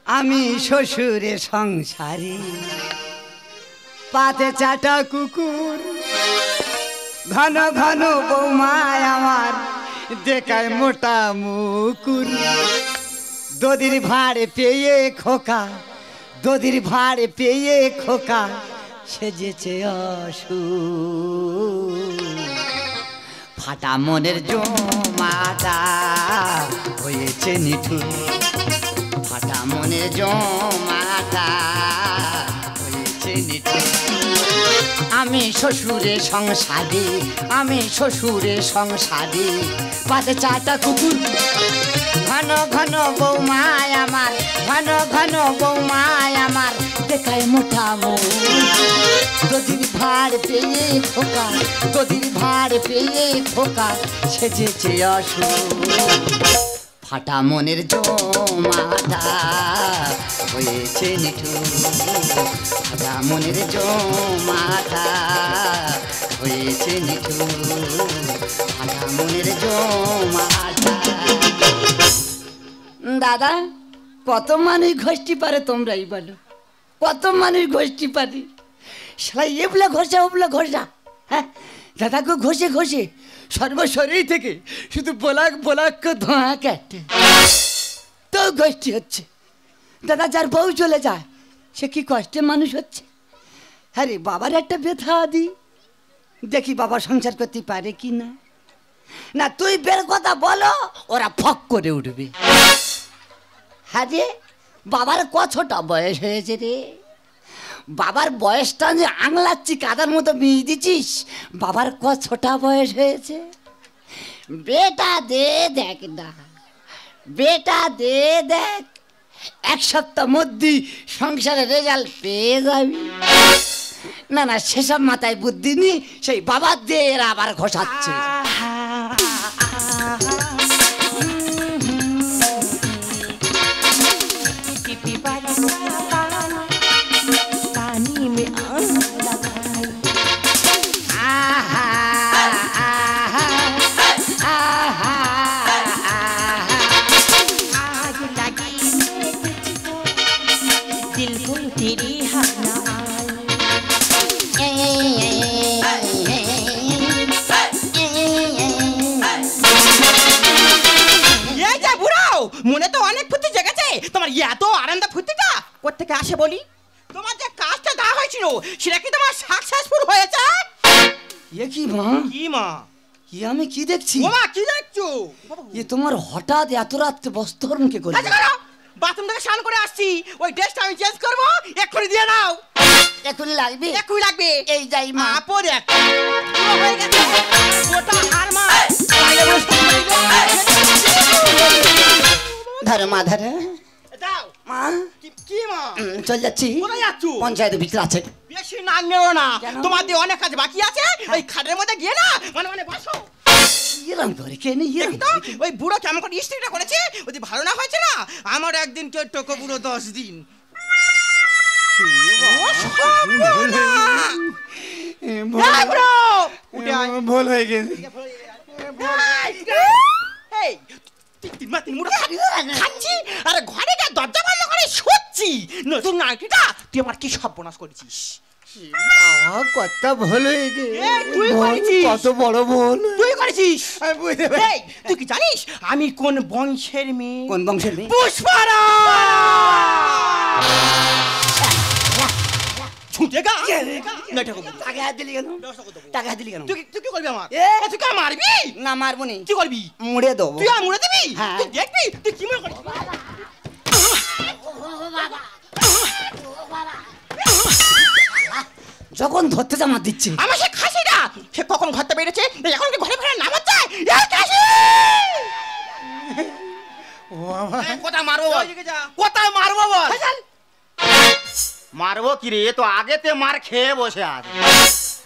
আমি শ্বশুরে সংসারী পাতে চাটা কুকুর ঘন ঘন বৌমায় আমার দেখায় মোটা মুকুর দদির ভাড়ে পেয়ে খোকা দদির ভাড়ে পেয়ে খোকা সেজেছে অসুর ফাটা মনের জমাটা হয়েছে নিঠুর ফাটা মনের জমাটা হয়েছে নিঠুর আমি শ্বশুরে সংসারে আমি শ্বশুরে সংসারে পাতে চাটা কুকুর ঘন ঘন বৌমায় আমার ঘন ঘন বৌমায় আমার দেখায় মোটা মুখ দদির ভাড় পেয়ে খোকা দদির ভাড় পেয়ে খোকা সেজেছে অসুর ফাটা মনের জমাটা হয়েছে নিঠুর ফাটা মনের জমাটা হয়েছে নিঠুর ফাটা মনের জমাটা দাদা কত মানুষ ঘষতে পারে তোমরাই বলো কত মানুষ ঘষতে পারে সারা এবলা ঘষা ওবলা ঘষা হ্যাঁ দাদাকে ঘষে ঘষে সর্বশরীর থেকে শুধু বোলাক বোলাক ধোঁয়া কাটে তো ঘষটি হচ্ছে দাদা যার বউ চলে যায় সে কি কষ্টে মানুষ হচ্ছে আরে বাবার একটা ব্যথা দি দেখি বাবা সংসার করতে পারে কি না না তুই বের কথা বলো ওরা ফক করে উঠবে হ্যাঁ রে বাবার কতটা বয়স হয়েছে রে বাবার বয়সটা যে আংলাচ্ছি কাদার মতো মিশ দিচ্ছিস বাবার কতটা বয়স হয়েছে বেটা দে দেখ না বেটা দে দেখ এক সপ্তাহ মধ্যে সংসারের রেজাল্ট পেয়ে যাবি না না সেসব মাথায় বুদ্ধি নি সেই বাবার দিয়ে এরা আবার ঘষাচ্ছে মনে তো অনেক ফুর্তি জেগেছে তোমার এত আনন্দ ফুর্তিটা কোত্থেকে আসে বলি তোমার যে কাজটা দেওয়া হয়েছিল সেটা কি তোমার সাকসেসফুল হয়েছে এ কি মা কি মা কি আমি কি দেখছি ওমা কি দেখছো এ তোমার হঠাৎ এত রাতে বস্ত্রহরণ কে করলে বাথরুম থেকে স্নান করে আসছি ওই ড্রেসটা আমি চেঞ্জ করবো এক্ষুনি দিয়ে নাও এখনই লাগবে এক্ষুনি লাগবে এই যাই মা পরে হয়ে গেছে ওটা আর মা ধরে মা ধরে দাও মা কি মা চল যাচ্ছি কোথায় যাচ্ছ পঞ্চায়েতের ভিতরে আছে বেশি নাক নেও না তোমার দিয়ে অনেক কাজ বাকি আছে ওই খাটের মধ্যে গিয়ে না মানে মানে বসো এরম করে কে নেই ওই বুড়ো কেমন করে স্ত্রীটা করেছে ওই ভালো না হয়েছে না আমার একদিন টোটো বুড়ো 10 দিন ভুল হয়ে গেছে খাচ্ছি আরে ঘরে গিয়ে দরজা বন্ধ করে শুচ্ছি নতুন নাইটিটা তুই আমার কি সর্বনাশ করেছিস কত ভুল হয়ে গেছে তুই করেছিস কত বড় ভুল তুই করেছিস আমি বুঝতে পারি তুই কি জানিস আমি কোন বংশের মেয়ে কোন বংশের মেয়ে পুষ্পারা ছুটে গা টাকা দিলি কেন টাকা দিলি কেন তুই কি করবি আমার তুই কি মারবি না মারবো নি কি করবি মুড়ে দেবো তুই আর মুড়ে দিবি তুই দেখবি তুই কি মনে করবি যখন ধরতে জামা দিচ্ছে আমার সে খাসিটা সে কখন ঘরতে বেরিয়েছে এখন কি ঘরে ফেরার নাম হচ্ছে কোথায় মারবো কোথায় মারবো বল মারবো কি রে তো আগেতে মার খেয়ে বসে আছে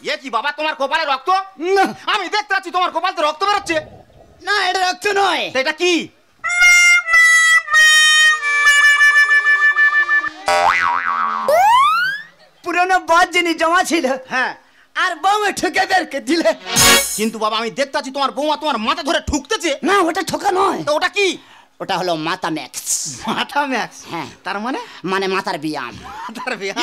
এ কি বাবা তোমার কপালে রক্ত আমি দেখতে পাচ্ছি তোমার কপালে রক্ত বেরোচ্ছে না এটা রক্ত নয় এটা কি পুরনো বাদ জিনিস জমা ছিল হ্যাঁ আর বউমে ঠুকে বেরকে দিলে কিন্তু বাবা আমি দেখতে পাচ্ছি তোমার বৌমা তোমার মাথা ধরে ঠুকতেছে না ওটা ঠোকা নয় তো ওটা কি ওটা হলো মাথা ম্যাক্স। মাথা ম্যাক্স? হ্যাঁ। তার মানে? মানে মাথার ব্যায়াম। মাথার ব্যায়াম।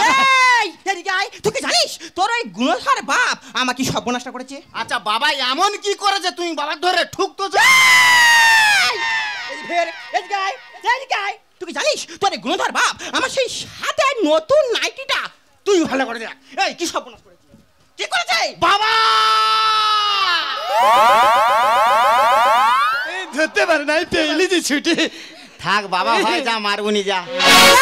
এই এদিকে আয়, তুই কি জানিস তোর ওই গুণধর বাপ আমাকে সর্বনাশটা করেছে? আচ্ছা বাবা এমন কি করেছে তুমি বাবার ধরে ঠুকতো? এদিকে আয়, এদিকে আয়। তুই কি জানিস তোর এই গুণধর বাপ আমার সেই সাথে নতুন নাইটিটা তুই ভালো করে দেখ। এই কি সর্বনাশ করেছে, কি করেছে বাবা? এই ধরতে পারে নাই, পেইলি যে ছুটি। থাক বাবা, হয় যা, মারবুনি যা।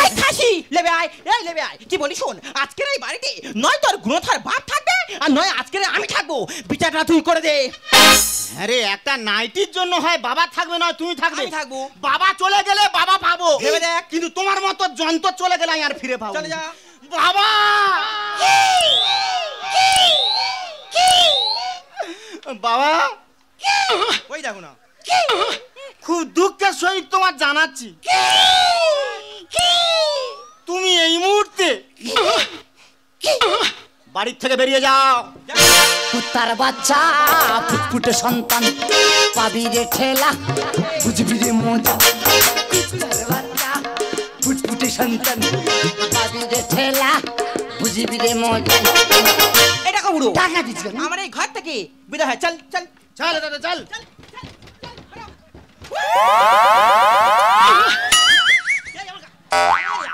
এই খাসি, লেবে আয়, এই লেবে আয়। কি বলি শোন, আজকের এই বাড়িতে নয় তোর গুণধর বাপ থাকবে আর নয় আজকের আমি থাকবো, বিচারটা তুই করে দে। আরে একটা নাইটির জন্য হয় বাবা থাকবে নয় তুমি থাকবে? আমি থাকবো। বাবা চলে গেলে বাবা পাবো, ভেবে দেখ। কিন্তু তোমার মতো যন্ত্র চলে গেলে আমি আর ফিরে পাবো। চলে যা বাবা। বাবা ওই দেখো না, খুব দুঃখের সহিত তোমার জানাচ্ছি, তুমি এই মুহূর্তে বাড়ির থেকে বেরিয়ে যাও। কুত্তার বাচ্চা ফুটফুটে সন্তান পাবি রে ঠেলা, বুঝবি রে মজা। কুত্তার বাচ্চা ফুটফুটে সন্তান পাবি রে ঠেলা, বুঝবি রে মজা। এটা কবুড়ো টাকা দিচ্ছি আমার এই ঘর থেকে বিদায় হয়। চল চল চল দাদা চল।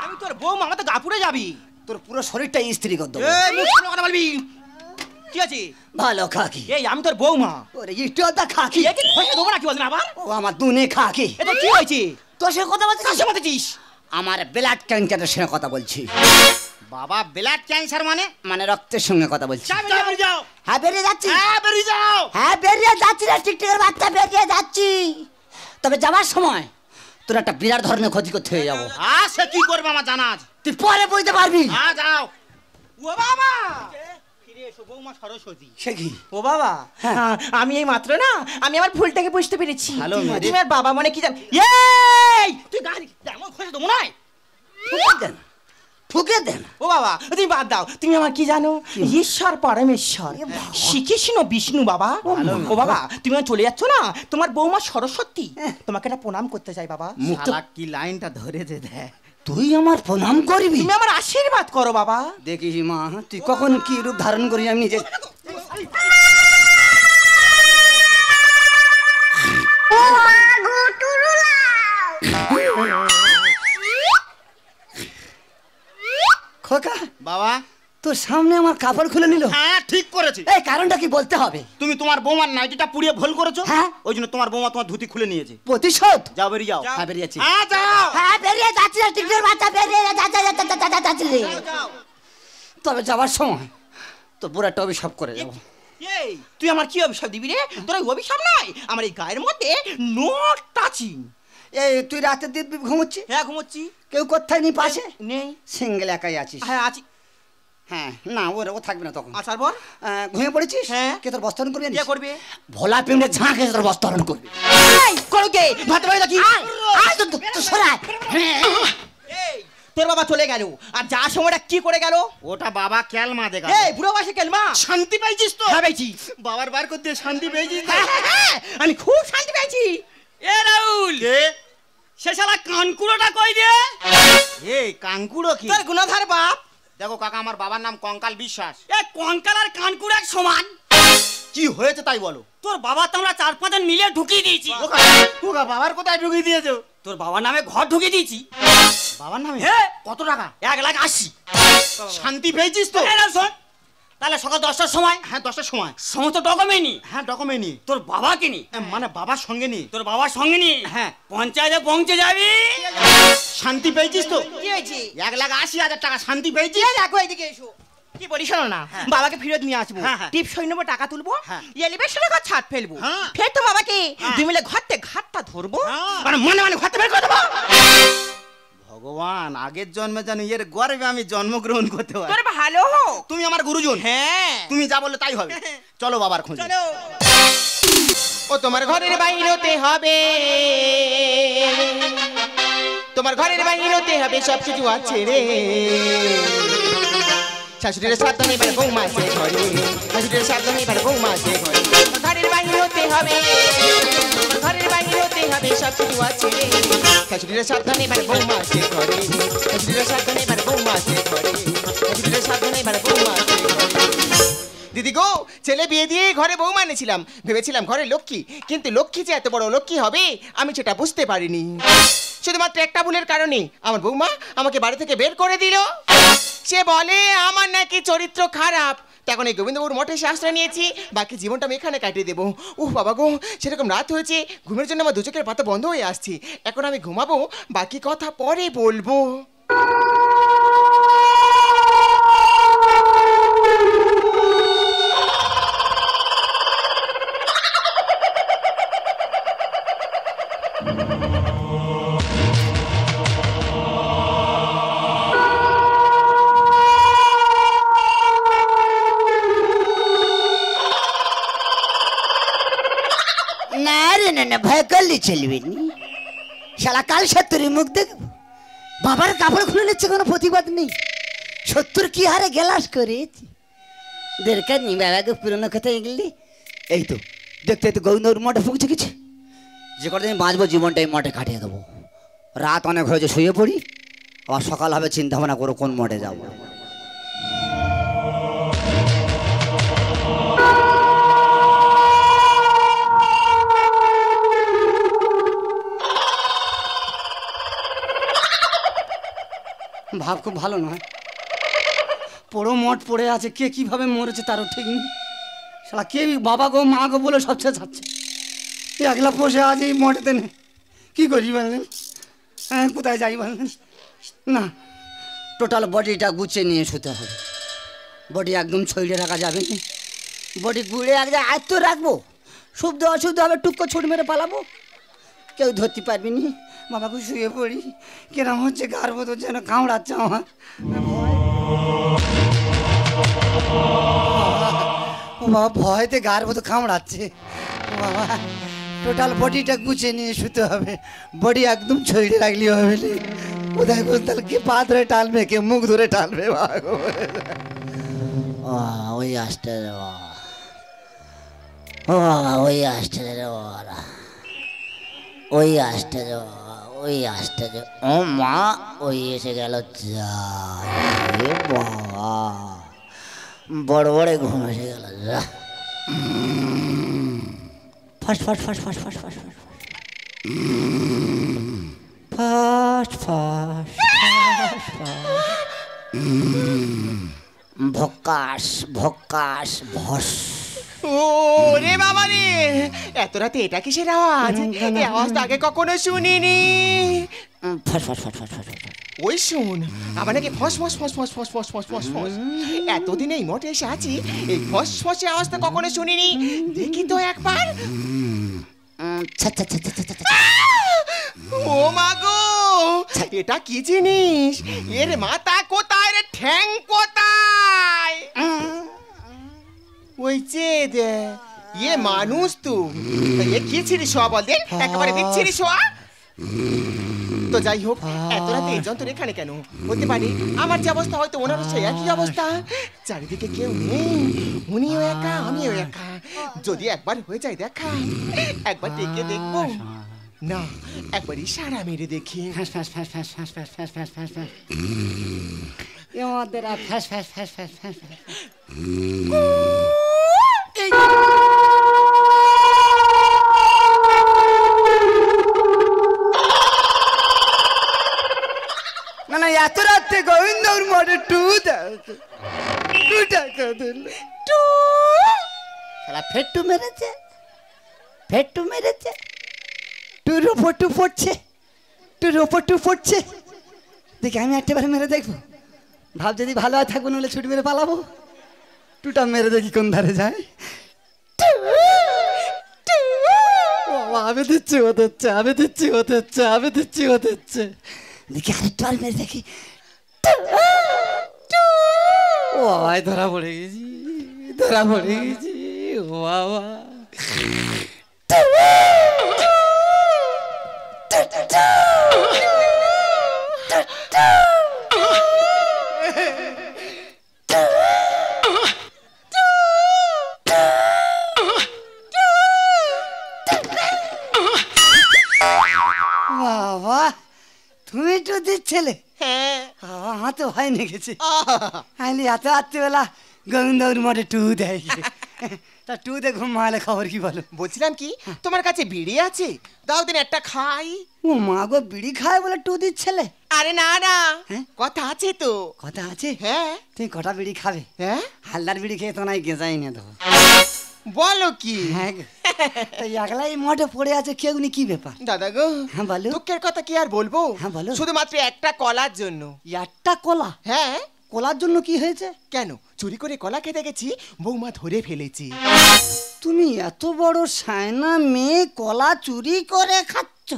আমি তোর বৌমা, আমার তো গাপুরে যাবি। তোর পুরো শরীরটা ইস্ত্রি করে দেবো। এই মুখ সামলে কথা বলবি, ঠিক আছে? ভালো খাকি। এই আমি তোর বৌমা, ওরে ইটটা খাকি। একে খসে দেবো না, কি বলছেন আবার? ও আমার দুনে খাকি। এটা কি হয়েছে? তোর সঙ্গে কথা বলছিস? কাছে বলতেছিস? আমার ব্লাড ক্যান্সারের সঙ্গে কথা বলছি। বাবা ব্লাড ক্যান্সার মানে? মানে রক্তের সঙ্গে কথা বলছি। বেরিয়ে যাও। হ্যাঁ বেরিয়ে যাচ্ছি। হ্যাঁ বেরিয়ে যাও। হ্যাঁ বেরিয়ে যাচ্ছি রে টিকটিকের বাচ্চা, বেরিয়ে যাচ্ছি। তবে যাওয়ার সময় তোর একটা বিরাট ধরনের ক্ষতি করতে হয়ে যাবো। হ্যাঁ সে কি করবে আমার জানা আছে। তুই পরে বুঝতে পারবি। হ্যাঁ যাও। ও বাবা, ফিরে এসো বৌমা সরস্বতী। সে কি? ও বাবা, হ্যাঁ। আমি এই মাত্র না, আমি আমার ভুলটাকে বুঝতে পেরেছি। ভালো মেয়ে। তুমি আর বাবা মানে কি জান? এই তুই গাড়ি এমন খসে দেবো না। ফুকে দেন, ফুকে দেন। ও বাবা তুমি বাদ দাও, তুমি আমার কি জানো? ঈশ্বর পরমেশ্বর শ্রীকৃষ্ণ বিষ্ণু বাবা। ও বাবা তুমি আমার চলে যাচ্ছ না, তোমার বৌমা সরস্বতী তোমাকে একটা প্রণাম করতে চাই বাবা। শালা কি লাইনটা ধরেছে দেখ। তুই আমার প্রণাম করবি? তুমি আমার আশীর্বাদ করো বাবা। দেখিস মা তুই কখন কি রূপ ধারণ করি আমি নিজে। খোকা বাবা তোর সামনে আমার কাপড় খুলে নিল। হ্যাঁ ঠিক করেছে। এই কারণটা কি বলতে হবে? তুমি তোমার বৌমার নাইটিটা পুড়িয়ে ভুল করেছো। হ্যাঁ। ওই জন্য তোমার বৌমা তোমার ধুতি খুলে নিয়েছে। প্রতিশোধ? যাও বেরিয়ে যাও। হ্যাঁ বেরিয়েছি। হ্যাঁ যাও। হ্যাঁ বেরিয়ে যাচ্ছি রে টিকটিকের বাচ্চা, বেরিয়ে যাচ্ছি রে। তবে যাওয়ার সময় তো বুড়াটা অভিশাপ করে যাবো। এই তুই আমার কি অভিশাপ দিবি রে? তোর ওই অভিশাপ নয়, আমার এই গায়ের মধ্যে নো টাচিং। এই তুই রাতে দিব্যি ঘুমোচ্ছি? হ্যাঁ ঘুমোচ্ছি। কেউ কোথায় নি পাশে? নেই। সিঙ্গেল একাই আছিস? হ্যাঁ আছি। হ্যাঁ না ও থাকবে না তখন। আসার পর ঘুমিয়ে পড়েছিস? হ্যাঁ। কে তোর বস্তারণ করবে? কে করবে? ভোলা পিমড়ে ঝাঁকে তোর বস্তারণ করবে। এই করো কে? ভাতে পারি নাকি? আয় তো সরায়। এই তোর বাবা চলে গেল আর যা সময়টা কি করে গেল? ওটা বাবা ক্যালমা দেখা। এই বুড়ো বয়সে কেলমা শান্তি পাইছিস তো? হ্যাঁ পেয়েছি। বাবার বার করতে শান্তি পেয়েছিস তো? হ্যাঁ, আমি খুব শান্তি পেয়েছি। এ রাহুল, কে? সে শালা কানকুড়োটা কই রে? এই কাঙ্কুড়ো কি? তোর গুণধর বাপ। দেখো কাকা আমার বাবার নাম কঙ্কাল বিশ্বাস। এ কঙ্কাল আর কানকুড়ো এক সমান। কি হয়েছে তাই বলো। তোর বাবা তো আমরা 4-5 জন মিলে ঢুকিয়ে দিয়েছি। ওকা বাবার কোথায় ঢুকিয়ে দিয়েছো? তোর বাবার নামে ঘর ঢুকিয়ে দিয়েছি। বাবার নামে? হ্যাঁ। কত টাকা? 1,80,000। শান্তি পেয়েছিস তো? এই নাও শোন, তাহলে সকাল 10টার সময় হ্যাঁ 10টার সময়। সমস্ত ডকুমেন্ট নি, হ্যাঁ ডকুমেন্ট নি। তোর বাবাকে নি, মানে বাবার সঙ্গে নি। তোর বাবার সঙ্গে নি, হ্যাঁ। পঞ্চায়েতে পৌঁছে যাবি। শান্তি পেয়েছিস তো? কি হয়েছে? 1,80,000 টাকা শান্তি পেয়েছিস? এই দেখো এদিকে এসো। কি বলি শোনো না, বাবাকে ফেরত নিয়ে আসবো, হ্যাঁ, হ্যাঁ। টিপ সই নেবো, টাকা তুলবো, হ্যাঁ। এলিভেশনে ঘর ছাদ ফেলবো, হ্যাঁ। ফের তো বাবাকে হ্যাঁ। দুই মিলে ঘরতে ঘাটটা ধরবো, হ্যাঁ। মানে মানে ঘরতে বের করে দেবো। ভগবান আগের জন্মে জানি এর গর্বে আমি জন্মগ্রহণ করতে পারি। তোর ভালো হোক। তুমি আমার গুরুজন। হ্যাঁ তুমি যা বললে তাই হবে। চলো বাবার খোঁজে। চলো। ও তোমার ঘরের বাইরেতে হবে, তোমার ঘরের বাইরেতে হবে, সব কিছু আছে রে। শাশুড়ির সাবধানে এবার বৌমা সে ঘরে, শাশুড়ির সাবধানে এবার বৌমা সে ঘরে। ঘরের বাইরে হতে হবে, ঘরের বাইরে হতে হবে, সব কিছু আছে। শাশুড়ির সাবধানে এবার বৌমা সে ঘরে, শাশুড়ির সাবধানে এবার বৌমা সে ঘরে, শাশুড়ির সাবধানে এবার বৌমা সে ঘরে। দিদি গো, ছেলে বিয়ে দিয়ে ঘরে বৌমা এনেছিলাম, ভেবেছিলাম ঘরে লক্ষ্মী, কিন্তু লক্ষ্মী যে এত বড় লক্ষ্মী হবে আমি সেটা বুঝতে পারিনি। শুধুমাত্র একটা ভুলের কারণে আমার বৌমা আমাকে বাড়ি থেকে বের করে দিল। সে বলে আমার নাকি চরিত্র খারাপ। তখন এই গোবিন্দবাবুর মঠে এসে আশ্রয় নিয়েছি, বাকি জীবনটা আমি এখানে কাটিয়ে দেবো। উহ বাবা গো, সেরকম রাত হয়েছে, ঘুমের জন্য আমার দু চোখের পাতা বন্ধ হয়ে আসছে। এখন আমি ঘুমাবো, বাকি কথা পরে বলবো। না ভয় করলে চলবে নি, শালা কাল সত্তরের মুখ দেখবো। বাবার কাপড় খুলে নিচ্ছে, কোনো প্রতিবাদ নেই। 70 কি হারে গেলাস করেছি, দরকার নেই বাবাকে পুরোনো কথা এগুলি। এই তো দেখতে তো গৌন্দর মঠে পৌঁছে গেছে। যে কটা দিন বাঁচবো জীবনটাই মঠে কাটিয়ে দেবো। রাত অনেক হয়েছে, শুয়ে পড়ি, আবার সকাল হবে চিন্তা ভাবনা করো কোন মঠে যাবো। ভাব খুব ভালো নয়, পুরো মঠ পড়ে আছে, কে কিভাবে মরেছে তারও ঠিক নেই। শালা কে বাবা গো মা গো বলে সব ছেড়ে যাচ্ছে, একলা বসে আছে এই মঠেতে নেই। কী করি বললেন, হ্যাঁ কোথায় যাই বললেন? না, টোটাল বডিটা গুছিয়ে নিয়ে শুতে হবে। বডি একদম ছড়িয়ে রাখা যাবে না, বডি গুড়ে এক জায়গায় আয়ত্ত রাখবো, শুদ্ধ অশুদ্ধ হবে টুক করে ছুট মেরে পালাবো, কেউ ধরতে পারবি নি। বাবাকে শুয়ে পড়ি, কেরম হচ্ছে গার মতো যেন কামড়াচ্ছে আমার। ও বাবা ভয়তে গার মতো কামড়াচ্ছে। ও বাবা টোটাল বডিটা গুছিয়ে নিয়ে শুতে হবে, বডি একদম ছড়িয়ে রাখলে হবে। কোথায় কোথায় কে পা ধরে টানবে, কে মুখ ধরে টানবে। ওই আসতে ও ওই আসতে ওই আসতে ওই আসতে ও মা ওই এসে গেল। বাবা বড় বড় ঘুম এসে গেল। Fast fast fast fast fast fast fast fast ভক্কাস ভক্কাস ভস। ও রে বাবা রে, এত রাতে এটা কিসের আওয়াজ? এই আওয়াজ তো আগে কখনো শুনিনি। ওই শুন, আমার নাকি ফস ফস ফস ফস ফস ফস ফস ফস ফস। এতদিন এই মঠে এসে আছি, এই ফস ফসে আওয়াজ তো কখনো শুনিনি। দেখি তো একবার। ও মা গো, এটা কি জিনিস? এর মাথা কোথায় রে, ঠ্যাং কোথায়? ওই যে ইয়ে মানুষ তো, এ কি ছিড়ি শোয়া বল দেন, একেবারে বিচ্ছিরি শোয়া। তো যাই হোক, এত রাতে এই যন্ত্র এখানে কেন? হতে পারে আমার যে অবস্থা, হয়তো ওনারও সেই একই অবস্থা। চারিদিকে কেউ নেই, উনিও একা আমিও একা। যদি একবার হয়ে যায় দেখা, একবার ডেকে দেখবো না, একবার ইশারা মেরে দেখি। না না, এত রাত্রে গোবিন্দর মঠে ফেট্টু মেরেছে, ফেট্টু মেরেছে, টুর ওপর টু পড়ছে, টুর ওপর টু পড়ছে। দেখি আমি একটাবার মেরে দেখবো, ভাব যদি ভালো হয় থাকবো, নাহলে ছুটি মেরে পালাবো। টুটা মেরে দেখি কোন ধারে যায়। আমি দিচ্ছি হতে হচ্ছে, আমি দিচ্ছি হতে হচ্ছে, আমি দিচ্ছি হতে হচ্ছে। দেখি আরেকটা মেরে দেখি। ও বাবাই ধরা পড়ে গেছি, ধরা পড়ে গেছি। ও বাবা হ্যাঁ আমার তো ভয় লেগেছে আহ, আইলি এত রাত্রিবেলা গোবিন্দর মঠে টু দেয় তা টু দে ঘুম মালে খবর কি বলো? বলছিলাম কি তোমার কাছে বিড়ি আছে, দাও দিন একটা খাই। ও মা গো, বিড়ি খায় বলে টু দিচ্ছেলে? আরে না না, হ্যাঁ? কথা আছে তো। কথা আছে? হ্যাঁ তুমি কটা বিড়ি খাবে? হ্যাঁ হালদার বিড়ি খেয়ে তো নাই গেঁজাই না দেবো। বলো কি? হ্যাঁ গো, এই একলাই মঠে পড়ে আছে, কেউ নি, কি ব্যাপার? দাদা গো, হ্যাঁ বলো। দুঃখের কথা কি আর বলবো, হ্যাঁ, বলো। শুধুমাত্র একটা কলার জন্য। একটা কলা? হ্যাঁ কলার জন্য কি হয়েছে? কেন, চুরি করে কলা খেতে গেছি, বৌমা ধরে ফেলেছি। তুমি এত বড় সায়না মেয়ে কলা চুরি করে খাচ্ছ?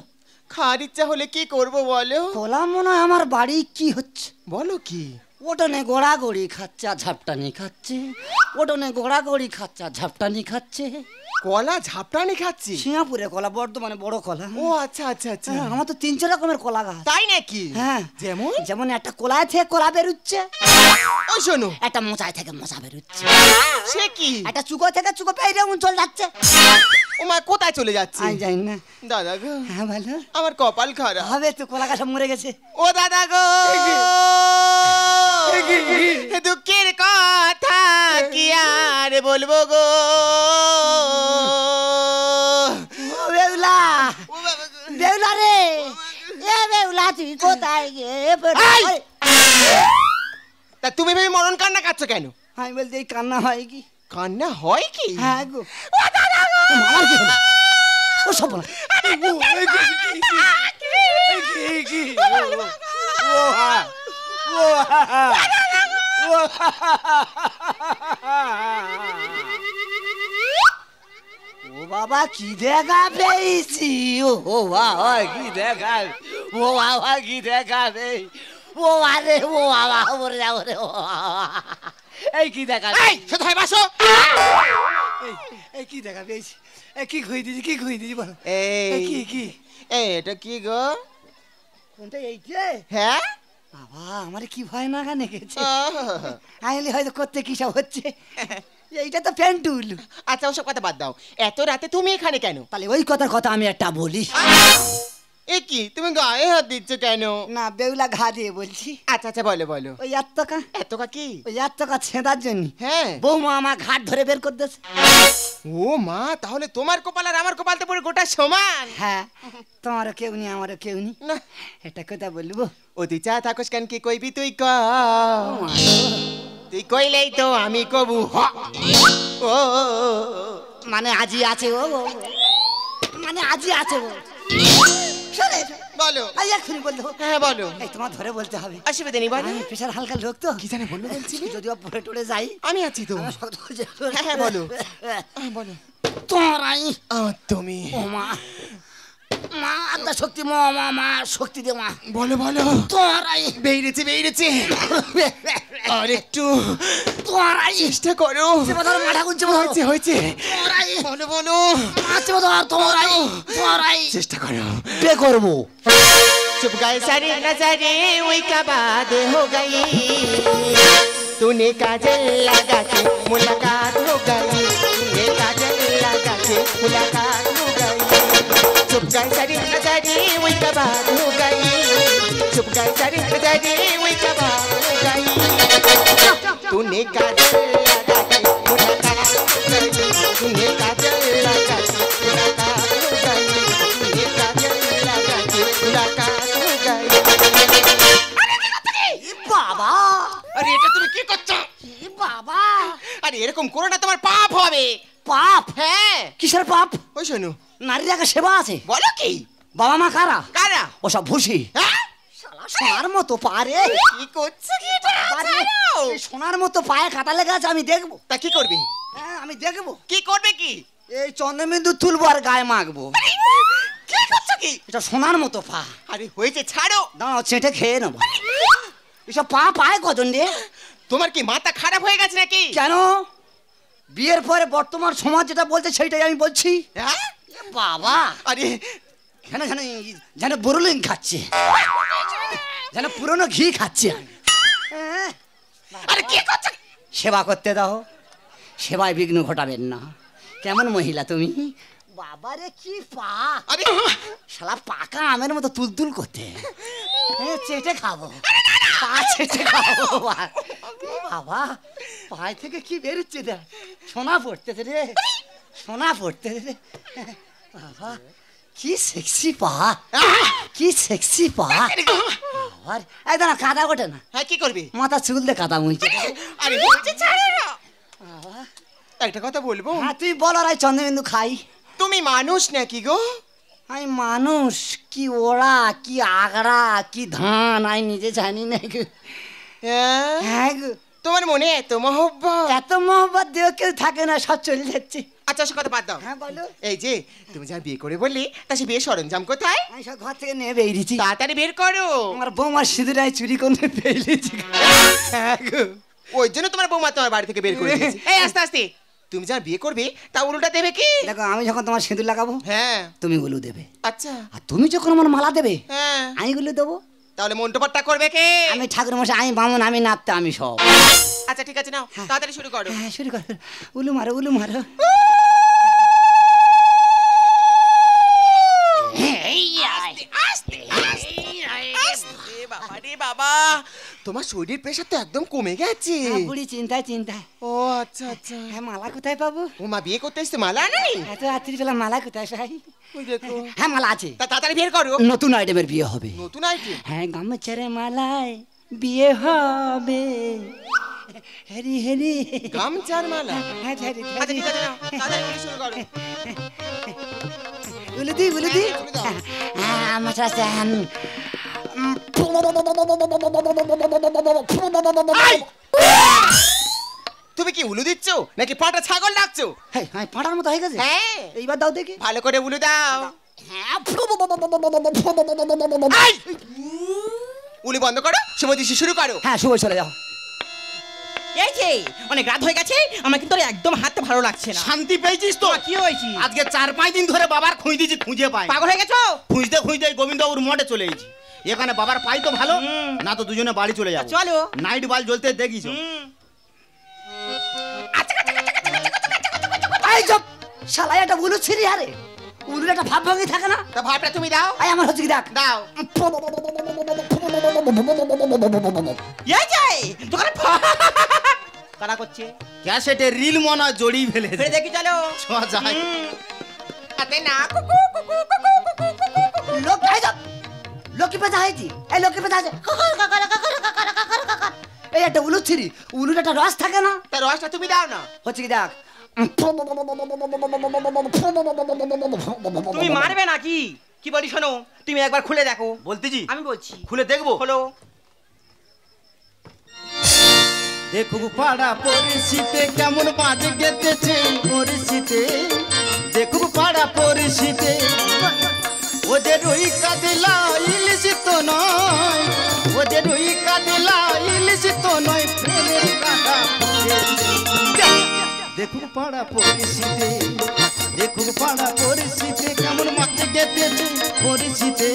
খাওয়ার ইচ্ছা হলে কি করব বলো? কলা মনে হয় আমার বাড়ি কি হচ্ছে? বলো কি? ওটনে গোড়াগড়ি খাচ্ছে আর ঝাপটানি খাচ্ছে, ওটনে গোড়াগড়ি খাচ্ছে আর ঝাপটানি খাচ্ছে। কলা ঝাপটানি খাচ্ছি? সিঙ্গাপুরে কলা, বর্ধমানে বড় কলা। ও আচ্ছা আচ্ছা আচ্ছা, হ্যাঁ, আমার তো 3-4 রকমের কলা গাছ। তাই নাকি? হ্যাঁ, যেমন? যেমন একটা কলায় থেকে কলা বেরুচ্ছে, ওই শোনো, একটা মোচায় থেকে মোচা বেরুচ্ছে, সে কি? একটা চুকো থেকে চুকো পেয়ে চল যাচ্ছে। ও মা, কোথায় চলে যাচ্ছে? আমি জানি না। দাদা গো, হ্যাঁ ভালো আমার কপাল খারাপ। হবে তো, কলা গাছ সব মরে গেছে। ও দাদা গো, দুঃখের কথা কি আর বলবো গো। ও বেউলা, ও বাবা গো। বেউলা রে, এ বেউলা তুই কোথায় গে? তা তুমি ভেবে মরণ কান্না কাচ্ছ কেন? আমি বলছি এই কান্না হয় কি? কান্না হয় কি? হ্যাঁ গো। ও দাদা গো, আমার কি হলো? ও সব বলা। ও বাবা কি দেখা পেয়েছি, ও বাবা কি দেখা, ও বাবা কি দেখা পেয়ে, ও আরে ও বাবা, ওরে যাও রে, ও বাবা, এই কি দেখা, এই কোথায় বাসো? এই কি দেখা পেয়েছি, এই কি খুঁই দিয়েছি, কি খুঁই দিয়েছি বলো? এই কি কি এটা কি গো? কোনটা এইটা? হ্যাঁ বাবা আমার কি ভয় না গানে গেছে, আহ, আইলে হয়তো করতে কি সব হচ্ছে। এইটা তো প্যান্টুল। আচ্ছা ওসব কথা বাদ দাও, এত রাতে তুমি এখানে কেন? তাহলে ওই কথার কথা আমি একটা বলি। এ কি, তুমি গায়ে হাত দিচ্ছ কেন? না বেউলা ঘা দিয়ে বলছি। আচ্ছা আচ্ছা, বলো বলো। ওই এতকা, এতকা কি? ওই এতকা ছেঁদার জন্য হ্যাঁ। বৌমা আমার ঘাট ধরে বের করতেছে। ও মা, তাহলে তোমার কপাল আর আমার কপাল তো পুরো গোটা সমান। হ্যাঁ, তোমারও কেউ নি আমারও কেউ নি, না, এটা কথা বলবো। ও তুই চা থাকস কেন, কি কইবি তুই ক, ও মা গো, তুই কইলেই তো আমি কবু হ। ও মানে আজি আছে ও, মানে আজি আছে ও। শোনে, বলো। আই এক্ষুনি বলতে হবে। হ্যাঁ বলো। এই তোমার ধরে বলতে হবে। অসুবিধা নেই, বলো। আমি প্রেশার হালকা লোক তো, কি জানে বললো বলছিলি? যদিও পড়ে টড়ে যাই, আমি আছি তো। আমার শক্ত হয়ে যাবে। হ্যাঁ হ্যাঁ বলো। হ্যাঁ, বলো। তোরাই তুমি ও মা, মা আত্মা শক্তি, মা মা মা শক্তি দে মা। বলো বলো। তোরাই বেরিয়েছে বেরিয়েছে, আর একটু তোরাই চেষ্টা করো। ধর মাথা গুনছে হয়েছে হয়েছে, তোরাই বলো বলো। আছে ধর, তোরাই তোরাই চেষ্টা করো। বে করবো। चुप गए सारी नजरे वही का बात हो गई, तूने काजल लगा के मुलाकात हो गई, तूने काजल लगा के मुलाकात हो गई। चुप गए सारी नजरे वही का बात हो गई, चुप गए सारी नजरे वही का बात हो गई, तूने काजल लगा के मुलाकात हो गई, तूने काजल लगा के मुलाकात हो गई, तूने काजल लगा के मुलाकात। বাবা, আরে এটা তুমি কি করছো? বাবা আরে এরকম করো না, তোমার পাপ হবে। পাপ? হ্যাঁ। কিসের পাপ? ওই শোনো। নারীর আগে সেবা আছে। বলো কি? বাবা মা কারা? কারা? ওসব ভুসি। হ্যাঁ? শালা সোনার মতো পারে, কি করছো কি এটা? ছাড়ো। এই সোনার মতো পায়ে কাটা লেগে আছে, আমি দেখবো। তা কি করবে? হ্যাঁ আমি দেখবো। কি করবে কি? এই চন্দ্রবিন্দু তুলবো আর গায়ে মাখবো। কি করছো কি? এটা সোনার মতো পা। আরে হয়েছে, ছাড়ো। দাঁড়াও চেটে খেয়ে নেবো। এসব পা পায় কজন রে? তোমার কি মাথা খারাপ হয়ে গেছে নাকি? কেন? বিয়ের পরে বর্তমান সমাজ যেটা বলছে সেইটাই আমি বলছি। হ্যাঁ? এ বাবা, আরে যেন যেন যেন বরলিং খাচ্ছে, যেন পুরনো ঘি খাচ্ছে আমি। আরে কি করছো? সেবা করতে দাও, সেবায় বিঘ্ন ঘটাবেন না। কেমন মহিলা তুমি? বাবারে কি পা, আরে শালা পাকা আমের মতো তুলতুল করতে। চেটে খাবো, পা চেটে খাবো। বাবা পায়ে থেকে কি বেরোচ্ছে দেখ, সোনা পড়তেছে রে, সোনা পড়তেছে রে। বাবা কি সেক্সি পা, কি সেক্সি পা। আর এই দাঁড়া, কাদা ওঠে না। হ্যাঁ কি করবি? মাথা চুল দিয়ে কাদা মুইছে। আরে বলছি ছাড়ো না। একটা কথা বলবো? হ্যাঁ তুই বল। আর চন্দ্রবিন্দু খাই। তুমি মানুষ নাকি গো? আমি মানুষ কি ওরা, কি আগড়া, কি ধান, আমি নিজে জানি না গো। হ্যাঁ গো। তোমার মনে এত মহব্বত? এত মহব্বত দেহ কেউ থাকে না, সব চলে যাচ্ছে। আচ্ছা সে কথা বাদ দাও। হ্যাঁ বলো। এই যে তুমি যা বিয়ে করে বললি, তা সে বিয়ে সরঞ্জাম কোথায়? আমি সব ঘর থেকে নিয়ে বেরিয়েছি। তাড়াতাড়ি বের করো। আমার বৌমার সিঁদুর আমি চুরি করে বেরিয়েছি। হ্যাঁ গো। ওই জন্য তোমার বৌমা তোমার বাড়ি থেকে বের করে দিয়েছে। এই আস্তে আস্তে, তুমি যা বিয়ে করবে তা উলুটা দেবে কি? দেখো আমি যখন তোমার সিঁদুর লাগাবো, হ্যাঁ তুমি গুলো দেবে। আচ্ছা। আর তুমি যখন আমার মালা দেবে, হ্যাঁ আমি গুলো দেবো। তাহলে মন্টপাটটা করবে কে? আমি ঠাকুর মশাই, আমি বামুন, আমি নাপতে, আমি সব। আচ্ছা ঠিক আছে, নাও তাড়াতাড়ি শুরু করো। হ্যাঁ শুরু করো। উলু মারো, উলু মারো। বাবা রে বাবা, তোমার শরীরের প্রেশার তো একদম কমে গেছে। বুড়ি চিন্তায় চিন্তায়। ও আচ্ছা আচ্ছা। হ্যাঁ মালা কোথায় পাবো? ও মা বিয়ে করতে এসছে, মালা আনি? এত রাত্রিবেলা মালা কোথায় পাই? ওই দেখো। হ্যাঁ মালা আছে। তা তাড়াতাড়ি বের করো। নতুন আইটেমের বিয়ে হবে। নতুন আইটেম? হ্যাঁ গামছার মালায় বিয়ে হবে। হেরি হেরি গামছার মালা? হ্যাঁ হেরি আচ্ছা ঠিক আছে, নাও তাড়াতাড়ি বলে শুরু করো। উলুদি উলুদি। শুরু দাও। হ্যাঁ আমার সাথে তুমি কি উলু দিচ্ছ নাকি পাটা ছাগল ডাকছো? হ্যাঁ পাটার মতো হয়ে গেছে। হ্যাঁ এইবার দাও দেখি। ভালো করে উলু দাও। উলু বন্ধ করো, শুভদৃষ্টি শুরু করো। হ্যাঁ শুভ চলে যাও। এই যে অনেক রাত হয়ে গেছে, আমার কিন্তু একদম হাতে ভালো লাগছে না। শান্তি পেয়েছিস তো? কি হয়েছে? আজকে 4-5 দিন ধরে বাবার খুঁজ দিয়েছি, খুঁজে পাই। পাগল হয়ে গেছো? খুঁজতে খুঁজতে গোবিন্দবাবুর মঠে চলে এসেছি। এখানে বাবার পাই তো ভালো না, তো দুজনে বাড়ি চলে যাবো। চলো। নাইট বাল জ্বলতে দেখিছো? এই চুপ শালা, এটা উলু ছিড়ি। আরে উলুর একটা ভাব ভাঙি থাকে না? তা ভাবটা তুমি দাও। এই আমার হচ্ছে কি দেখ। দাও। এই যে দোকানে কারা করছে? ক্যাসেটে রিল মনে জড়িয়ে ফিরে ফেলেছে। দেখি চলো। চ যাই। হাতে না লোক এই চুপ, লোকি পেঁচা হয়েছি। এই লোকি পেঁচা আছে। এই একটা উলু ছিড়ি, উলুর একটা রস থাকে না? তা রসটা তুমি দাও না। হচ্ছে কি দেখ। তুমি মারবে নাকি? কি বলি শোনো, তুমি একবার খুলে দেখো। বলতেছি আমি বলছি খুলে দেখবো। হলো। দেখুক পাড়া পরিচিতে কেমন বাজে গেতেছে পরিচিতে। দেখুক পাড়া পরিচিতে, ও যে রুই কাদিলা ইলিশ তো নয়, ও যে রুই কাদিলা ইলিশ তো নয়, প্রেমের কাটা ফুটেছে। দেখুক পাড়া পরিচিতে, দেখুক পাড়া পরিচিতে কেমন বাজে গেতেছে পরিচিতে।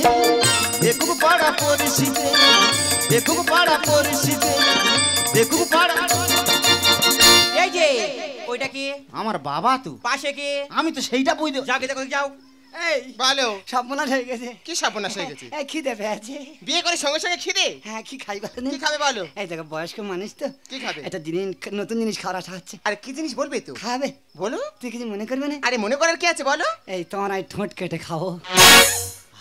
দেখুক পাড়া পরিচিতে, দেখুক পাড়া পরিচিতে, দেখুক পাড়া। এই যে ওইটা কি? আমার বাবা তো। পাশে কি? আমি তো সেইটা বুঝতে। যাকে দেখো যাও। এই ভালো। সর্বনাশ হয়ে গেছে। কি সর্বনাশ হয়ে গেছে? এই খিদে পেয়েছে। বিয়ে করে সঙ্গে সঙ্গে খিদে? হ্যাঁ কি খাই বলো? কি খাবে বলো? এই দেখো বয়স্ক মানুষ তো, কি খাবে? একটা জিনিস, নতুন জিনিস খাওয়ার আশা হচ্ছে। আরে কি জিনিস বলবে তো? খাবে? বলো। তুই কিছু মনে করবে না? আরে মনে করার কি আছে বলো। এই তোমার এই ঠোঁট কেটে খাও।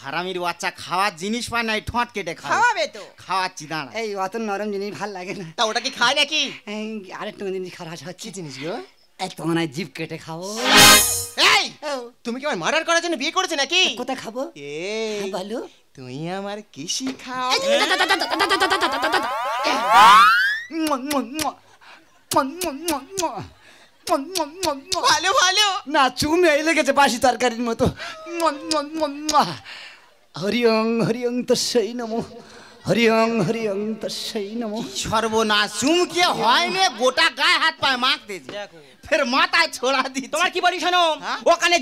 হারামির বাচ্চা খাওয়ার জিনিস পায় না, ঠোঁট কেটে খাওয়া। খাওয়াবে তো। খাওয়াচ্ছি দাঁড়া। এই অত নরম জিনিস ভাল লাগে না। তা ওটা কি খায় নাকি? এই আরেকটা জিনিস খাওয়ার আশা হচ্ছে। কি জিনিস গো? এই তোমার এই জিভ কেটে খাও। এই তুমি কি আমার মার্ডার করার জন্য বিয়ে করেছো নাকি? কোথায় খাবো? এই বলো। তুই আমার কিসি খাও। ভালো ভালো। না চুমে এই লেগেছে বাসি তরকারির মতো। হরিওং হরিওং তস্যৈ নমঃ, হরিওং হরিওং তস্যৈ নমঃ। সর্বনাশ, চুমকে হয় না, গোটা গায়ে হাত পায়ে মাখতেছে, ফের মাথায় ছোড়া দিচ্ছে। তোমার কি বলি শোনো, হ্যাঁ? ওখানে